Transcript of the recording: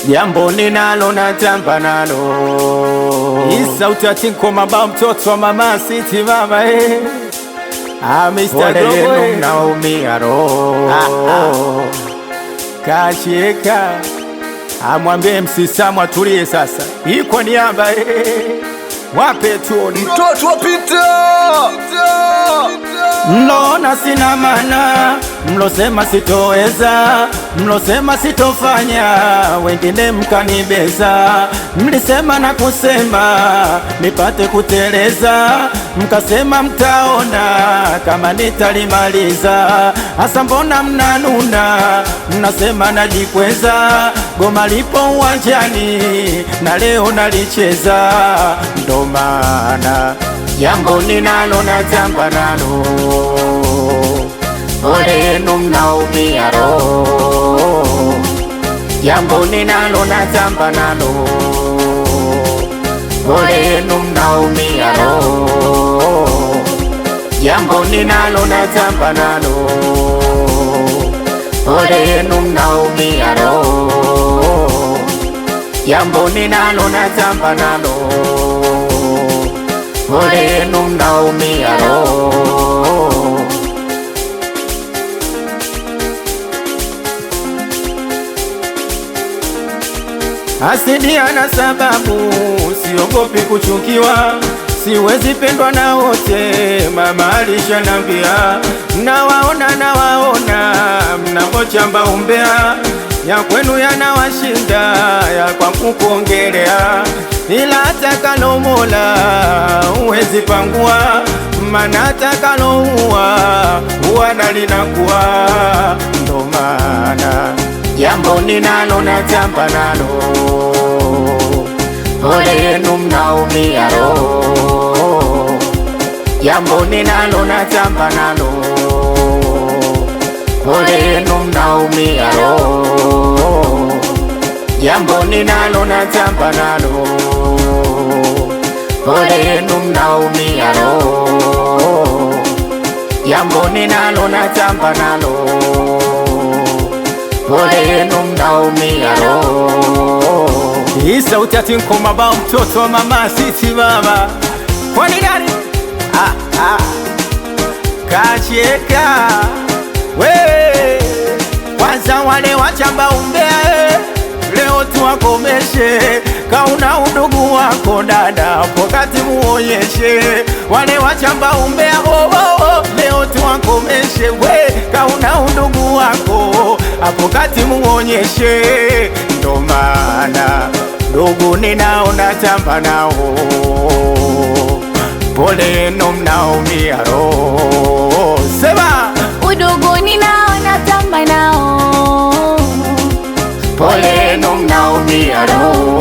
jambo ninalo natamba nalo. Hii sauti ya Tinko Mabao, mtoto wa Mama City mama Mr. Dogo naumia roho. Kasheka amwambie msisamu atulie sasa. Hii kwa niaba wape tuoni mtoto wa Peter. Mlona sina mana, mlosema sitoweza, mlosema sitofanya, wengine mkanibeza. Mlisema na kusema nipate kuteleza, mkasema mtaona kama nitalimaliza. Asa mbona mnanuna, mnasema najikweza, goma lipo uwanjani na leo nalicheza. Ndo maana jambo ninalo natamba nalo, ole yenu mnaumia roho. Jambo ninalo natamba nalo, ole yenu mnaumia roho. Jambo ninalo natamba nalo, ole yenu mnaumia roho. Jambo ninalo natamba nalo, ole yenu mnaumia roho. Asidia na sababu, siogopi kuchukiwa, siwezi pendwa na wote, mama alishanambia. Nawaona mnapochamba umbea, ya kwenu yanawashinda ya kwangu kuongelea. Ila atakalo Mola uwezi pangua, mana atakalo huwa nalinakuwa. Ndo maana jambo ninalo natamba nalo, ole yenu mnaumia roho. Jambo ninalo natamba nalo, ole yenu mnaumia roho. Jambo ninalo natamba nalo, ole yenu mnaumia roho. Jambo ninalo natamba nalo, ole yenu mnaumia roho. hii sauti ya Tinko Mabao, mtoto wa Mama City mama. Kwani nani? Kacheka we kwanza wale wachamba umbea, leo tuwakomeshe. Kauna udugu wako dada, wakati muonyeshe. Wale wachamba umbea leo tuwakomeshe. We kauna udugu wako, wakati muonyeshe. Ndo maana ndugu ninao natamba nao, pole yenu mnaumia roho. Sema udugu ninao natamba nao, pole yenu mnaumia roho.